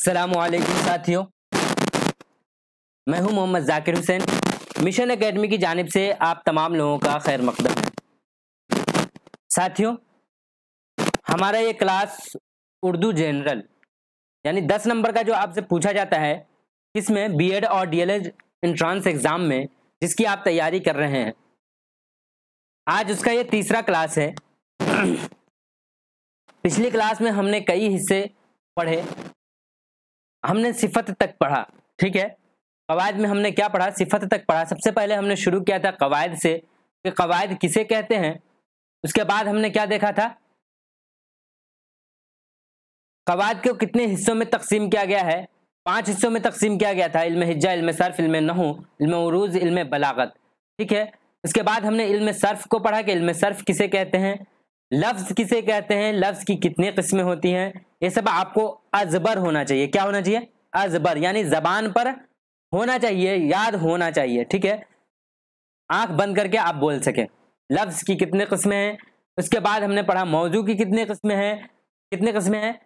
अस्सलामुअलैकुम साथियों, मैं हूं मोहम्मद जाकिर हुसैन। मिशन एकेडमी की जानिब से आप तमाम लोगों का खैर मकदम है। साथियों, हमारा ये क्लास उर्दू जनरल यानी 10 नंबर का जो आपसे पूछा जाता है, इसमें बीएड और डीएलएड एंट्रेंस एग्जाम में जिसकी आप तैयारी कर रहे हैं, आज उसका ये तीसरा क्लास है। पिछली क्लास में हमने कई हिस्से पढ़े। हमने सिफत तक पढ़ा, ठीक है। कवायद में हमने क्या पढ़ा? सिफत तक पढ़ा। सबसे पहले हमने शुरू किया था कवायद से कि कवायद किसे कहते हैं। उसके बाद हमने क्या देखा था? कवायद को कितने हिस्सों में तकसीम किया गया है? 5 हिस्सों में तकसीम किया गया था। इल्म हिज्जा, इल्म सर्फ, इल्म नहू, इल्म उरूज, इल्म बलागत, ठीक है। उसके बाद हमने इल्म सर्फ को पढ़ा कि इल्म सर्फ किसे कहते हैं, लफ्ज किसे कहते हैं, लफ्ज की कितनी किस्में होती हैं। ये सब आपको अजबर होना चाहिए। क्या होना चाहिए? अजबर, यानी जबान पर होना चाहिए, याद होना चाहिए, ठीक है। आंख बंद करके आप बोल सके लफ्ज की कितने किस्में हैं। उसके बाद हमने पढ़ा मौजू की कितने किस्में हैं। कितने किस्में हैं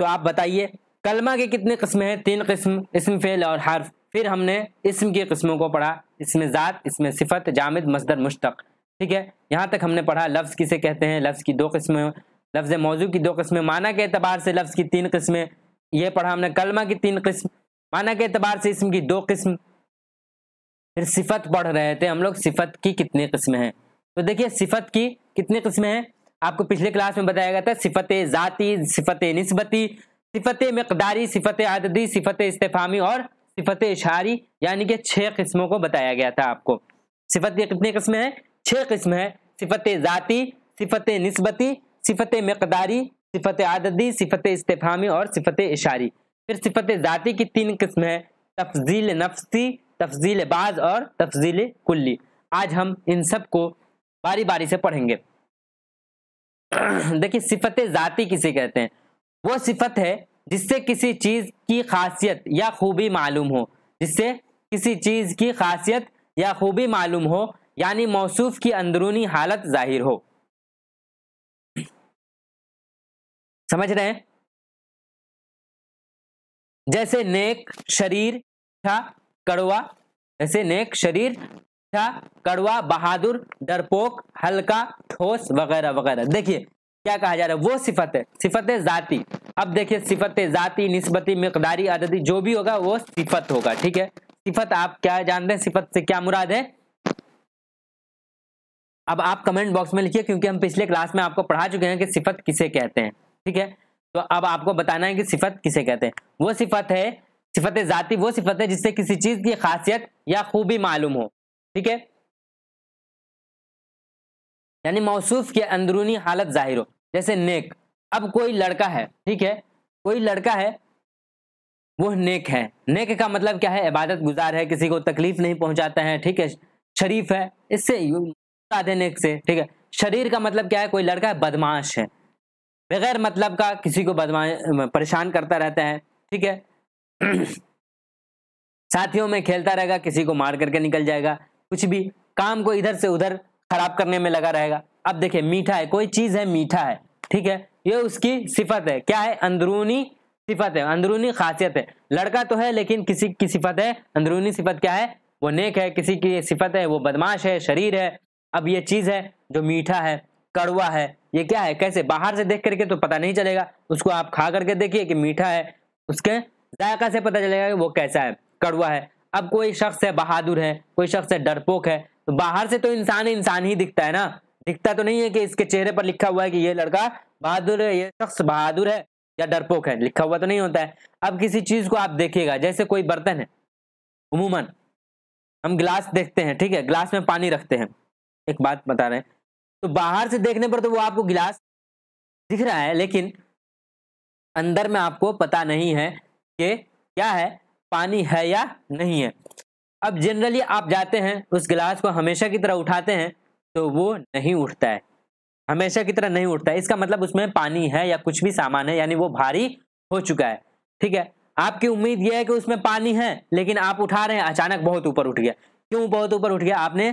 तो आप बताइए। कलमा के कितने किस्में हैं? 3 किस्म, इस्म, फेल और हर्फ। फिर हमने इस्म की किस्मों को पढ़ा, इसमें जात, इसमें सिफत, जामिद, मस्दर, मुश्तक, ठीक है। यहाँ तक हमने पढ़ा लफ्ज किसे कहते हैं, लफ्ज की 2 किस्में, लफ्ज मौजू की 2 किस्में, माना के एतबार से लफ्ज की 3 किस्में, ये पढ़ा हमने। कलमा की 3 किस्म, माना के एतबार से इस्म की 2 किस्म। फिर सिफत पढ़ रहे थे हम लोग, सिफत की कितनी किस्में हैं। तो देखिए सिफत की कितनी किस्में हैं, आपको पिछले क्लास में बताया गया था। सिफत जाती, सिफत निस्बती, सिफत मिकदारी, सिफत आददी, सिफत इस्तिफामी और सिफत इशारी, यानी कि 6 किस्मों को बताया गया था आपको। सिफत की कितनी किस्में हैं? 6 किस्में हैं। सिफत जाती, सिफत निस्बती, सिफत मिकदारी, सिफत आददी, सिफत इस्तिफामी और सिफत इशारी। फिर सिफत जाती की 3 किस्में हैं, तफजील नफ्सी, तफजील बाज और तफजील कुल्ली। आज हम इन सब को बारी बारी से पढ़ेंगे। देखिए सिफत जाती किसे कहते हैं? वो सिफत है जिससे किसी चीज की खासियत या खूबी मालूम हो, जिससे किसी चीज की खासियत या खूबी मालूम हो, यानी मौसूफ की अंदरूनी हालत जाहिर हो। समझ रहे हैं? जैसे नेक, शरीर, अच्छा, कड़वा। जैसे नेक, शरीर, अच्छा, कड़वा, बहादुर, डरपोक, हल्का, ठोस वगैरह वगैरह। देखिए क्या कहा जा रहा है, वो सिफत है, सिफत जाती। अब देखिए सिफत जाती, निस्बती, मिकदारी, आददी, जो भी होगा वो सिफत होगा, ठीक है। सिफत आप क्या जानते हैं, सिफत से क्या मुराद है? अब आप कमेंट बॉक्स में लिखिए, क्योंकि हम पिछले क्लास में आपको पढ़ा चुके हैं कि सिफत किसे कहते हैं, ठीक है। तो अब आपको बताना है कि सिफत किसे कहते हैं। वो सिफत है, सिफत जाती वो सिफत है जिससे किसी चीज की खासियत या खूबी मालूम हो, ठीक है, यानी मौसूफ की अंदरूनी हालत जाहिर हो। जैसे नेक, अब कोई लड़का है, ठीक है, कोई लड़का है वो नेक है। नेक का मतलब क्या है? इबादत गुजार है, किसी को तकलीफ नहीं पहुंचाता है, ठीक है, शरीफ है, इससे आधे नेक से, ठीक है। शरीर का मतलब क्या है? कोई लड़का है बदमाश है, बगैर मतलब का किसी को परेशान करता रहता है, ठीक है। साथियों में खेलता रहेगा, किसी को मार करके निकल जाएगा, कुछ भी काम को इधर से उधर खराब करने में लगा रहेगा। अब देखिए मीठा है, कोई चीज है मीठा है, ठीक है, ये उसकी सिफत है। क्या है? अंदरूनी सिफत है, अंदरूनी खासियत है। लड़का तो है लेकिन किसी की सिफत है, अंदरूनी सिफत क्या है? वो नेक है। किसी की सिफत है वो बदमाश है, शरीर है। अब ये चीज है जो मीठा है, कड़वा है, ये क्या है? कैसे? बाहर से देख करके तो पता नहीं चलेगा, उसको आप खा करके देखिए कि मीठा है, उसके जायका से पता चलेगा कि वो कैसा है, कड़वा है। अब कोई शख्स है बहादुर है, कोई शख्स है डरपोक है, तो बाहर से तो इंसान इंसान ही दिखता है ना, दिखता तो नहीं है कि इसके चेहरे पर लिखा हुआ है कि ये लड़का बहादुर है, ये शख्स बहादुर है या डरपोक है, लिखा हुआ तो नहीं होता है। अब किसी चीज को आप देखिएगा, जैसे कोई बर्तन है, उमूमन हम गिलास देखते हैं, ठीक है, गिलास में पानी रखते हैं, एक बात बता रहे हैं, तो बाहर से देखने पर तो वो आपको गिलास दिख रहा है, लेकिन अंदर में आपको पता नहीं है कि क्या है, पानी है या नहीं है। अब जनरली आप जाते हैं उस गिलास को हमेशा की तरह उठाते हैं तो वो नहीं उठता है, हमेशा की तरह नहीं उठता है। इसका मतलब उसमें पानी है या कुछ भी सामान है, यानी वो भारी हो चुका है, ठीक है। आपकी उम्मीद यह है कि उसमें पानी है, लेकिन आप उठा रहे हैं, अचानक बहुत ऊपर उठ गया। क्यों बहुत ऊपर उठ गया? आपने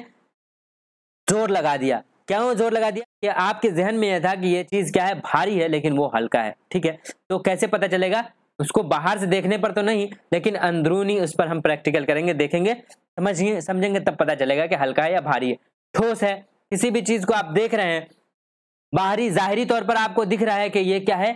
जोर लगा दिया। क्यों जोर लगा दिया? कि आपके जहन में यह था कि यह चीज क्या है, भारी है, लेकिन वो हल्का है, ठीक है। तो कैसे पता चलेगा? उसको बाहर से देखने पर तो नहीं, लेकिन अंदरूनी उस पर हम प्रैक्टिकल करेंगे, देखेंगे, समझेंगे, तब पता चलेगा कि हल्का है या भारी है। ठोस है, किसी भी चीज को आप देख रहे हैं, बाहरी जाहिरी तौर पर आपको दिख रहा है कि ये क्या है,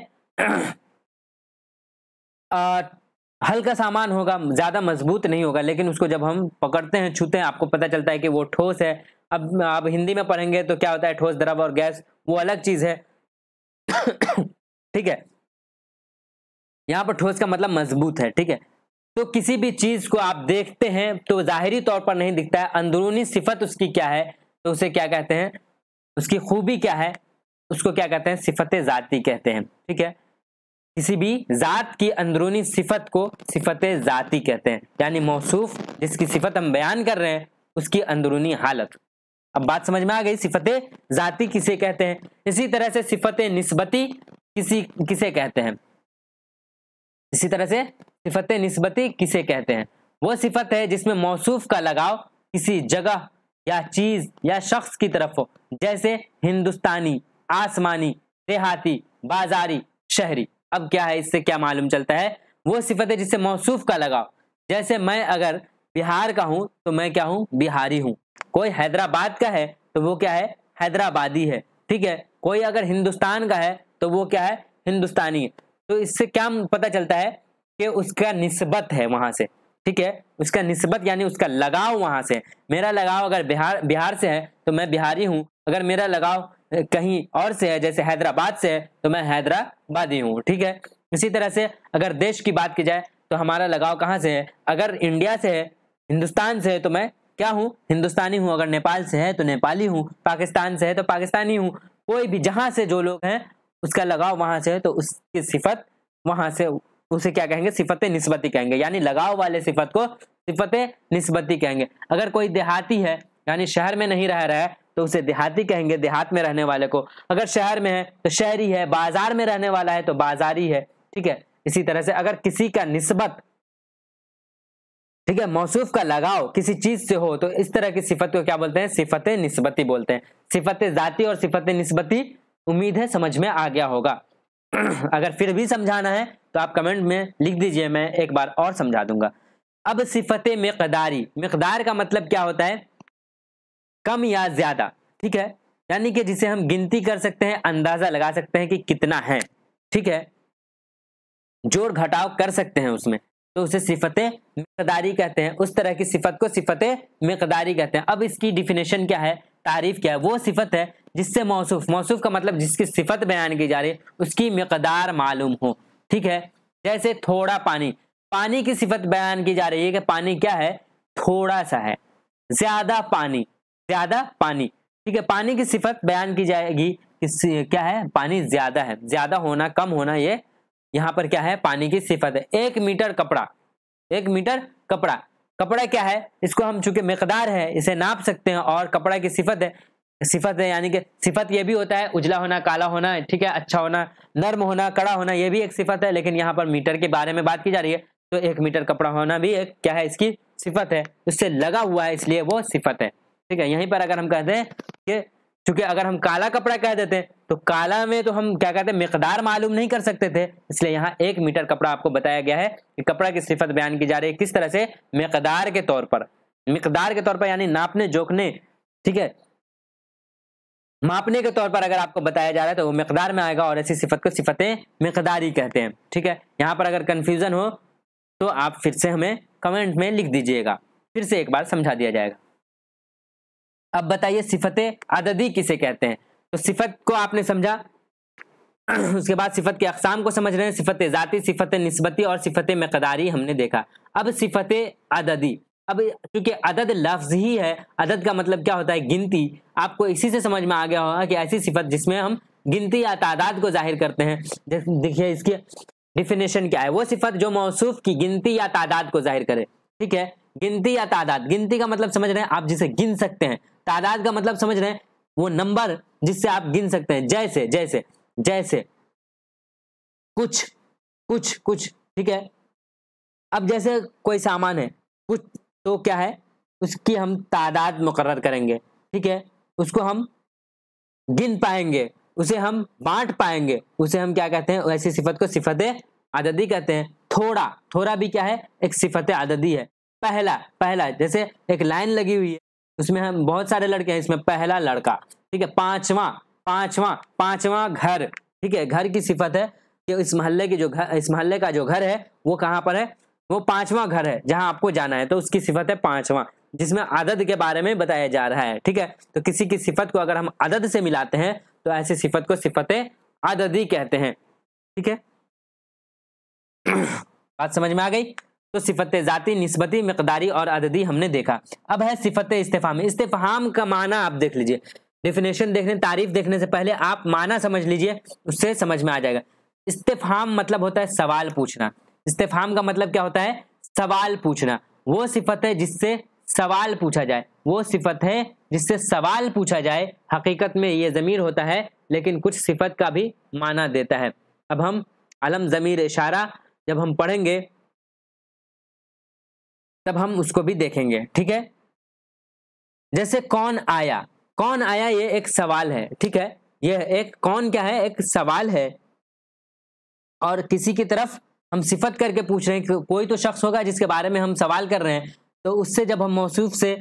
हल्का सामान होगा, ज्यादा मजबूत नहीं होगा, लेकिन उसको जब हम पकड़ते हैं, छूते हैं, आपको पता चलता है कि वो ठोस है। अब आप हिंदी में पढ़ेंगे तो क्या होता है, ठोस, द्रव और गैस, वो अलग चीज है। ठीक है, यहां पर ठोस का मतलब मजबूत है। ठीक है, तो किसी भी चीज को आप देखते हैं तो जाहिरी तौर पर नहीं दिखता है, अंदरूनी सिफत उसकी क्या है, तो उसे क्या कहते हैं, उसकी खूबी क्या है, उसको क्या कहते हैं, सिफत जाती कहते हैं। ठीक है, किसी भी जात की अंदरूनी सिफत को सिफत जाती कहते हैं, यानी मौसूफ जिसकी सिफत हम बयान कर रहे हैं उसकी अंदरूनी हालत। अब बात समझ में आ गई, सिफत जाती किसे कहते हैं। इसी तरह से सिफत निस्बती किसे कहते हैं, इसी तरह से सिफत निस्बती किसे कहते हैं, वो सिफत है जिसमें मौसूफ का लगाव किसी जगह या चीज या शख्स की तरफ हो, जैसे हिंदुस्तानी, आसमानी, देहाती, बाजारी, शहरी। अब क्या है, इससे क्या मालूम चलता है, वो सिफत है जिससे मौसूफ का लगाव, जैसे मैं अगर बिहार का हूं तो मैं क्या हूं, बिहारी हूं। कोई हैदराबाद का है तो वो क्या है, हैदराबादी है। ठीक है, कोई अगर हिंदुस्तान का है तो वो क्या है, हिंदुस्तानी है। तो इससे क्या पता चलता है कि उसका निस्बत है वहां से। ठीक है, उसका निस्बत यानी उसका लगाव वहां से। मेरा लगाव अगर बिहार से है तो मैं बिहारी हूं, अगर मेरा लगाव कहीं और से है जैसे हैदराबाद से है तो मैं हैदराबादी हूं। ठीक है, इसी तरह से अगर देश की बात की जाए तो हमारा लगाव कहाँ से है, अगर इंडिया से है, हिंदुस्तान से है तो मैं क्या हूं, हिंदुस्तानी हूं। अगर नेपाल से है तो नेपाली हूं, पाकिस्तान से है तो पाकिस्तानी हूं। कोई भी जहां से जो लोग हैं उसका लगाव वहां से है तो उसकी सिफत वहां से, उसे क्या कहेंगे, सिफत निस्बती कहेंगे, यानी लगाव वाले सिफत को सिफत निस्बती कहेंगे। अगर कोई देहाती है यानी शहर में नहीं रह रहा है तो उसे देहाती कहेंगे, देहात में रहने वाले को। अगर शहर में है तो शहरी है, बाजार में रहने वाला है तो बाजारी है। ठीक है, इसी तरह से अगर किसी का निस्बत, ठीक है, मौसूफ का लगाव किसी चीज से हो तो इस तरह की सिफत को क्या बोलते हैं, सिफत निस्बती बोलते हैं। सिफत जाती और सिफत निस्बती, उम्मीद है समझ में आ गया होगा। अगर फिर भी समझाना है तो आप कमेंट में लिख दीजिए, मैं एक बार और समझा दूंगा। अब सिफत मिकदारी, मिकदार का मतलब क्या होता है, कम या ज्यादा। ठीक है, यानी कि जिसे हम गिनती कर सकते हैं, अंदाजा लगा सकते हैं कि कितना है। ठीक है, जोड़ घटाव कर सकते हैं उसमें, तो उसे सिफत मिकदारी कहते हैं। उस तरह की सिफत को सिफत मिकदारी कहते हैं। अब इसकी डिफिनेशन क्या है, तारीफ क्या है, वो सिफत है जिससे मौसूफ, मौसूफ का मतलब जिसकी सिफत बयान की जा रही है उसकी मिकदार मालूम हो। ठीक है, जैसे थोड़ा पानी, पानी की सिफत बयान की जा रही है कि पानी क्या है, थोड़ा सा है। ज्यादा पानी, ज्यादा पानी। ठीक है, पानी की सिफत बयान की जाएगी क्या है, पानी ज्यादा है, ज्यादा होना, कम होना, ये यहाँ पर क्या है, पानी की सिफत है। 1 मीटर कपड़ा, 1 मीटर कपड़ा, कपड़ा क्या है, इसको हम चूंकि मिकदार है इसे नाप सकते हैं, और कपड़ा की सिफत है, सिफत है यानी कि सिफत ये भी होता है उजला होना, काला होना, ठीक है, अच्छा होना, नर्म होना, कड़ा होना, ये भी एक सिफत है। लेकिन यहाँ पर मीटर के बारे में बात की जा रही है तो 1 मीटर कपड़ा होना भी एक क्या है, इसकी सिफत है, उससे लगा हुआ है इसलिए वो सिफत है। ठीक है, यहीं पर अगर हम कहते हैं कि चूंकि अगर हम काला कपड़ा कह देते हैं तो काला में तो हम क्या कहते हैं, मिकदार मालूम नहीं कर सकते थे, इसलिए यहाँ 1 मीटर कपड़ा आपको बताया गया है कि कपड़ा की सिफत बयान की जा रही है किस तरह से, मिकदार के तौर पर, मिकदार के तौर पर यानी नापने जोखने, ठीक है, मापने के तौर पर अगर आपको बताया जा रहा है तो वो मिकदार में आएगा, और ऐसी सिफत को सिफतें मिकदारी कहते हैं। ठीक है, यहाँ पर अगर कंफ्यूजन हो तो आप फिर से हमें कमेंट में लिख दीजिएगा, फिर से एक बार समझा दिया जाएगा। अब बताइए सिफत अददी किसे कहते हैं। तो सिफत को आपने समझा, उसके बाद सिफत के अकसाम को समझ रहे हैं, सिफत जाती, सिफत निस्बती और सिफत मिकदारी हमने देखा। अब सिफत अददी, अब क्योंकि अदद लफ्ज ही है, अदद का मतलब क्या होता है, गिनती। आपको इसी से समझ में आ गया होगा कि ऐसी सिफत जिसमें हम गिनती या तादाद को जाहिर करते हैं। देखिए इसकी डिफिनेशन क्या है, वो सिफत जो मौसूफ की गिनती या तादाद को जाहिर करे। ठीक है, गिनती या तादाद, गिनती का मतलब समझ रहे हैं आप जिसे गिन सकते हैं, तादाद का मतलब समझ रहे हैं वो नंबर जिससे आप गिन सकते हैं, जैसे जैसे जैसे कुछ कुछ कुछ। ठीक है, अब जैसे कोई सामान है कुछ, तो क्या है, उसकी हम तादाद मुकर्रर करेंगे। ठीक है, उसको हम गिन पाएंगे, उसे हम बांट पाएंगे, उसे हम क्या कहते हैं, ऐसी सिफत को सिफत आददी कहते हैं। थोड़ा, थोड़ा भी क्या है, एक सिफत आददी है। पहला, पहला जैसे एक लाइन लगी हुई है, उसमें हम बहुत सारे लड़के हैं, इसमें पहला लड़का, ठीक है। पांचवा, पांचवा, पांचवा घर, ठीक है। घर की सिफत है कि इस मोहल्ले की जो घर, इस मोहल्ले का जो घर है वो कहाँ पर है, वो पांचवा घर है जहां आपको जाना है, तो उसकी सिफत है पांचवा, जिसमें आदद के बारे में बताया जा रहा है, ठीक है। तो किसी की सिफत को अगर हम आदद से मिलाते हैं तो ऐसी सिफत को सिफत आददी कहते हैं, ठीक है। बात समझ में आ गई। तो सिफत जाती, निस्बती, मिकदारी और अददी हमने देखा। अब है सिफत इस्तिफहामी। इस्तिफहाम का माना आप देख लीजिए, डेफिनेशन देखने, तारीफ देखने से पहले आप माना समझ लीजिए, उससे समझ में आ जाएगा। इस्तिफहाम मतलब होता है सवाल पूछना। इस्तिफहाम का मतलब क्या होता है, सवाल पूछना। वो सिफत है जिससे सवाल पूछा जाए, वो सिफत है जिससे सवाल पूछा जाए। हकीकत में ये ज़मीर होता है लेकिन कुछ सिफत का भी माना देता है। अब हम अलम, ज़मीर, इशारा जब हम पढ़ेंगे तब हम उसको भी देखेंगे, ठीक है। जैसे कौन आया, कौन आया ये एक सवाल है, ठीक है। ये एक कौन क्या है, एक सवाल है, और किसी की तरफ हम सिफत करके पूछ रहे हैं कि कोई तो शख्स होगा जिसके बारे में हम सवाल कर रहे हैं, तो उससे जब हम मौसूफ से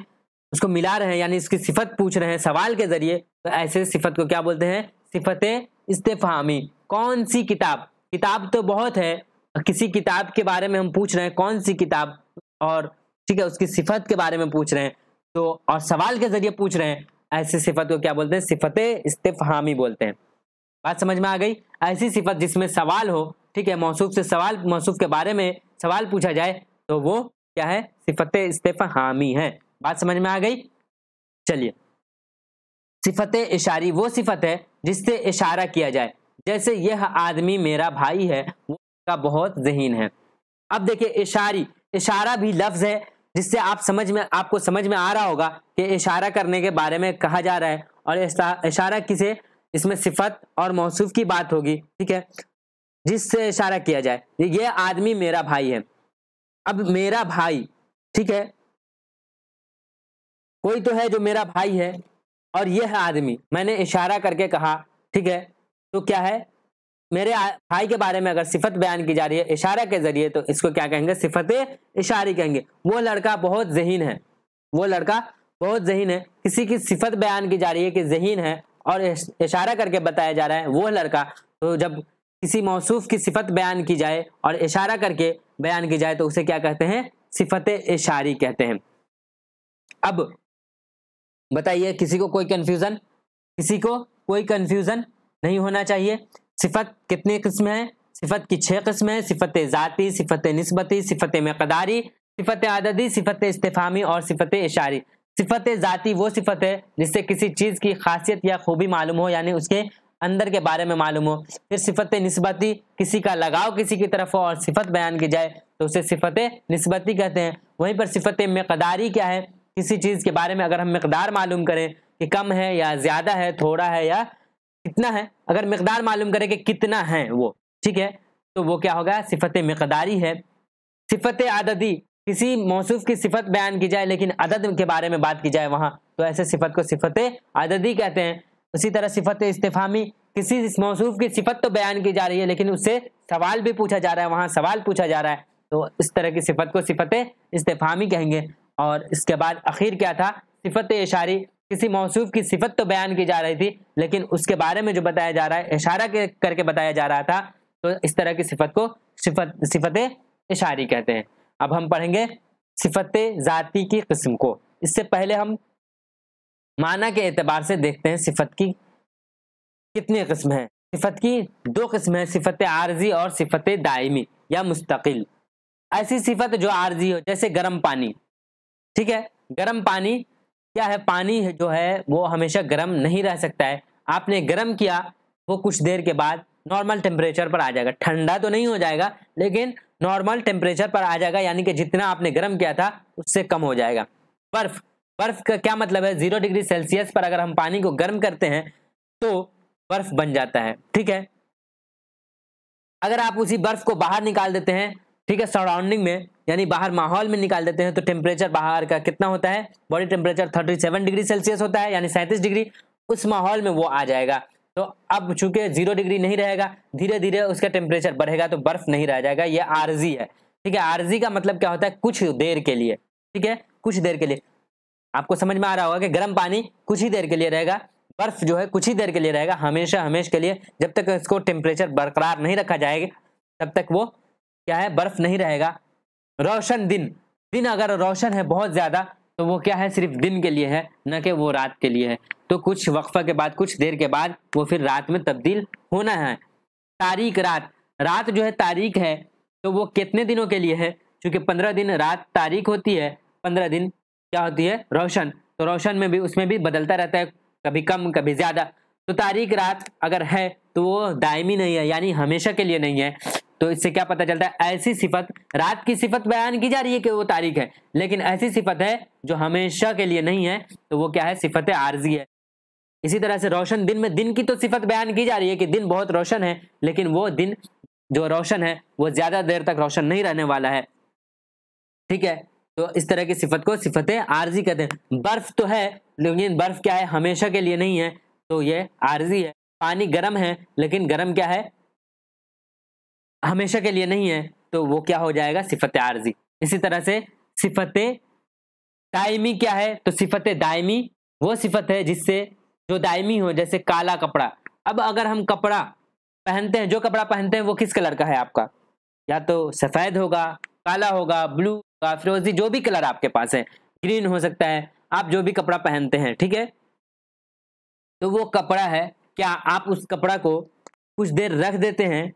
उसको मिला रहे हैं यानी इसकी सिफत पूछ रहे हैं सवाल के जरिए, तो ऐसे सिफत को क्या बोलते हैं, सिफत इस्तिफहामी। कौन सी किताब, किताब तो बहुत है, किसी किताब के बारे में हम पूछ रहे हैं कौन सी किताब, और ठीक है उसकी सिफत के बारे में पूछ रहे हैं, तो और सवाल के जरिए पूछ रहे हैं, ऐसी सिफत को क्या बोलते हैं, सिफत इस्तिफहामी बोलते हैं। बात समझ में आ गई। ऐसी सिफत जिसमें सवाल हो, ठीक है, मौसूफ से सवाल, मौसूफ के बारे में सवाल पूछा जाए, तो वो क्या है, सिफत इस्तिफहामी है। बात समझ में आ गई। चलिए, सिफत इशारी वो सिफत है जिससे इशारा किया जाए, जैसे यह आदमी मेरा भाई है, वो का बहुत ज़हीन है। अब देखिए इशारी, इशारा भी लफ्ज है जिससे आप आपको समझ में आ रहा होगा कि इशारा करने के बारे में कहा जा रहा है, और इशारा किसे, इसमें सिफत और मौसूफ की बात होगी, ठीक है, जिससे इशारा किया जाए। ये आदमी मेरा भाई है। अब मेरा भाई, ठीक है, कोई तो है जो मेरा भाई है, और यह आदमी मैंने इशारा करके कहा, ठीक है, तो क्या है, मेरे भाई के बारे में अगर सिफत बयान की जा रही है इशारा के जरिए, तो इसको क्या कहेंगे, सिफत इशारी कहेंगे। वो लड़का बहुत ज़हीन है, वो लड़का बहुत ज़हीन है। किसी की सिफत बयान की जा रही है कि ज़हीन है, और इशारा करके बताया जा रहा है वो लड़का, तो जब किसी मौसूफ की सिफत बयान की जाए और इशारा करके बयान की जाए तो उसे क्या कहते हैं, सिफत इशारी कहते हैं। अब बताइए, किसी को कोई कंफ्यूजन, किसी को कोई कंफ्यूजन नहीं होना चाहिए। सिफत कितनी किस्म है, सिफत की 6 किस्म है, सिफत ज़ाती, सिफत निस्बती, सिफत मिक़दारी, सिफत आददी, सिफत इस्तिफहामी और सिफत इशारी। सिफत ज़ाती वो सिफत है जिससे किसी चीज़ की खासियत या खूबी मालूम हो, यानी उसके अंदर के बारे में मालूम हो। फिर सिफत निस्बती, किसी का लगाव किसी की तरफ हो और सिफत बयान की जाए तो उसे सिफत निस्बती कहते हैं। वहीं पर सिफत मिक़दारी क्या है, किसी चीज़ के बारे में अगर हम मिक़दार मालूम करें कि कम है या ज़्यादा है, थोड़ा है या कितना है, अगर मिक़दार मालूम करें कि कितना है वो, ठीक है, तो वो क्या होगा, सिफत मिक़दारी है। सिफत आददी, किसी मौसूफ की सिफत बयान की जाए लेकिन अदद के बारे में बात की जाए वहाँ, तो ऐसे सिफत को सिफत आददी कहते हैं। उसी तरह सिफत इस्तिफहामी, किसी मौसूफ की सिफत तो बयान की जा रही है लेकिन उससे सवाल भी पूछा जा रहा है, वहाँ सवाल पूछा जा रहा है, तो इस तरह की सिफत को सिफत इस्तिफहामी कहेंगे। और इसके बाद आखिर क्या था, सिफत इशारी, किसी मौसूफ की सिफत तो बयान की जा रही थी लेकिन उसके बारे में जो बताया जा रहा है इशारा करके बताया जा रहा था, तो इस तरह की सिफत को सिफत इशारी कहते हैं। अब हम पढ़ेंगे सिफत ज़ाती की किस्म को। इससे पहले हम माना के एतबार से देखते हैं सिफत की कितनी किस्म है। सिफत की 2 किस्म है, सिफत आर्जी और सिफत दायमी या मुस्तकिल। ऐसी सिफत जो आर्जी हो, जैसे गर्म पानी, ठीक है, गर्म पानी क्या है, पानी जो है वो हमेशा गर्म नहीं रह सकता है। आपने गर्म किया, वो कुछ देर के बाद नॉर्मल टेम्परेचर पर आ जाएगा, ठंडा तो नहीं हो जाएगा लेकिन नॉर्मल टेम्परेचर पर आ जाएगा, यानी कि जितना आपने गर्म किया था उससे कम हो जाएगा। बर्फ, बर्फ का क्या मतलब है, 0 डिग्री सेल्सियस पर अगर हम पानी को गर्म करते हैं तो बर्फ बन जाता है, ठीक है। अगर आप उसी बर्फ को बाहर निकाल देते हैं, ठीक है, सराउंडिंग में यानी बाहर माहौल में निकाल देते हैं, तो टेम्परेचर बाहर का कितना होता है, बॉडी टेम्परेचर 37 डिग्री सेल्सियस होता है, यानी 37 डिग्री, उस माहौल में वो आ जाएगा। तो अब चूंकि 0 डिग्री नहीं रहेगा, धीरे धीरे उसका टेम्परेचर बढ़ेगा तो बर्फ नहीं रह जाएगा, ये आरजी है। ठीक है, आरजी का मतलब क्या होता है, कुछ देर के लिए। ठीक है, कुछ देर के लिए। आपको समझ में आ रहा होगा कि गर्म पानी कुछ ही देर के लिए रहेगा, बर्फ जो है कुछ ही देर के लिए रहेगा, हमेशा हमेशा के लिए। जब तक इसको टेम्परेचर बरकरार नहीं रखा जाएगा तब तक वो क्या है, बर्फ नहीं रहेगा। रोशन दिन, दिन अगर रोशन है बहुत ज्यादा तो वो क्या है, सिर्फ दिन के लिए है, न कि वो रात के लिए है। तो कुछ वक्फा के बाद, कुछ देर के बाद वो फिर रात में तब्दील होना है। तारीख रात, रात जो है तारीख है तो वो कितने दिनों के लिए है, क्योंकि 15 दिन रात तारीख होती है, 15 दिन क्या होती है, रोशन। तो रोशन में भी, उसमें भी बदलता रहता है, कभी कम कभी ज्यादा। तो तारीख रात अगर है तो वो दायमी नहीं है, यानी हमेशा के लिए नहीं है। तो इससे क्या पता चलता है, ऐसी सिफत, रात की सिफत बयान की जा रही है कि वो तारीख है, लेकिन ऐसी सिफत है जो हमेशा के लिए नहीं है, तो वो क्या है, सिफत आरजी है। इसी तरह से रोशन दिन में, दिन की तो सिफत बयान की जा रही है कि दिन बहुत रोशन है, लेकिन वो दिन जो रोशन है वो ज्यादा देर तक रोशन नहीं रहने वाला है। ठीक है, तो इस तरह की सिफत को सिफत आरजी कहते हैं। बर्फ तो है लेकिन बर्फ क्या है, हमेशा के लिए नहीं है, तो ये आरजी है। पानी गर्म है लेकिन गर्म क्या है, हमेशा के लिए नहीं है, तो वो क्या हो जाएगा, सिफत आरजी। इसी तरह से सिफत दायमी क्या है, तो सिफत दायमी वो सिफत है जिससे, जो दायमी हो, जैसे काला कपड़ा। अब अगर हम कपड़ा पहनते हैं, जो कपड़ा पहनते हैं वो किस कलर का है आपका, या तो सफेद होगा, काला होगा, ब्लू होगा, फिरोजी, जो भी कलर आपके पास है, ग्रीन हो सकता है, आप जो भी कपड़ा पहनते हैं। ठीक है, तो वो कपड़ा है, क्या आप उस कपड़ा को कुछ देर रख देते हैं,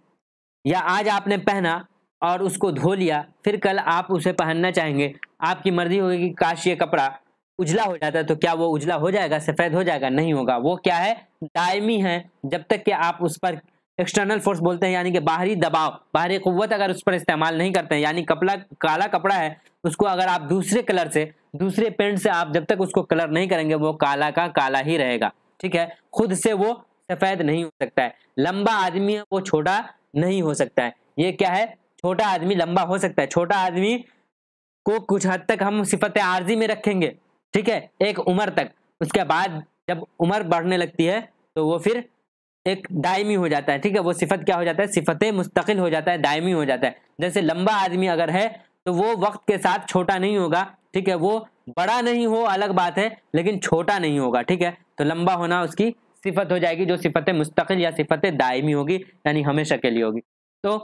या आज आपने पहना और उसको धो लिया, फिर कल आप उसे पहनना चाहेंगे, आपकी मर्जी होगी कि काश ये कपड़ा उजला हो जाता है, तो क्या वो उजला हो जाएगा, सफेद हो जाएगा, नहीं होगा। वो क्या है, दायमी है, जब तक कि आप उस पर एक्सटर्नल फोर्स बोलते हैं, यानी कि बाहरी दबाव, बाहरी कुव्वत अगर उस पर इस्तेमाल नहीं करते हैं, यानी कपड़ा काला कपड़ा है, उसको अगर आप दूसरे कलर से, दूसरे पेंट से आप जब तक उसको कलर नहीं करेंगे, वो काला का काला ही रहेगा। ठीक है, खुद से वो सफेद नहीं हो सकता है। लंबा आदमी है वो छोटा नहीं हो सकता है। ये क्या है, छोटा आदमी लंबा हो सकता है, छोटा आदमी को कुछ हद तक हम सिफत आरजी में रखेंगे। ठीक है, एक उम्र तक, उसके बाद जब उम्र बढ़ने लगती है तो वो फिर एक दायमी हो जाता है। ठीक है, वो सिफत क्या हो जाता है, सिफत मुस्तकिल हो जाता है, दायमी हो जाता है। जैसे लंबा आदमी अगर है तो वो वक्त के साथ छोटा नहीं होगा। ठीक है, वो बड़ा नहीं हो अलग बात है, लेकिन छोटा नहीं होगा। ठीक है, तो लंबा होना उसकी सिफत हो जाएगी, जो सिफत मुस्तकिल या सिफत दायमी होगी, यानी हमेशा के लिए होगी। तो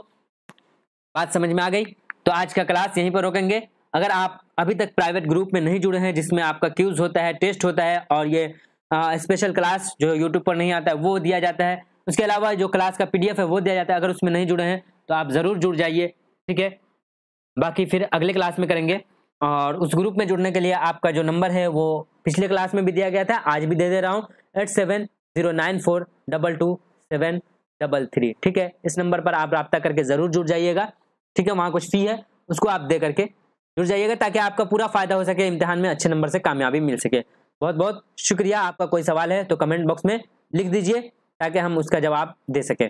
बात समझ में आ गई। तो आज का क्लास यहीं पर रोकेंगे। अगर आप अभी तक प्राइवेट ग्रुप में नहीं जुड़े हैं, जिसमें आपका क्यूज होता है, टेस्ट होता है, और ये स्पेशल क्लास जो यूट्यूब पर नहीं आता है वो दिया जाता है, उसके अलावा जो क्लास का PDF है वो दिया जाता है, अगर उसमें नहीं जुड़े हैं तो आप ज़रूर जुड़ जाइए। ठीक है, बाकी फिर अगले क्लास में करेंगे। और उस ग्रुप में जुड़ने के लिए आपका जो नंबर है वो पिछले क्लास में भी दिया गया था, आज भी दे दे रहा हूँ, 8709422733। ठीक है, इस नंबर पर आप रब्ता करके ज़रूर जुड़ जाइएगा। ठीक है, वहाँ कुछ फ़ी है, उसको आप दे करके जुड़ जाइएगा, ताकि आपका पूरा फायदा हो सके, इम्तिहान में अच्छे नंबर से कामयाबी मिल सके। बहुत बहुत शुक्रिया। आपका कोई सवाल है तो कमेंट बॉक्स में लिख दीजिए, ताकि हम उसका जवाब दे सकें।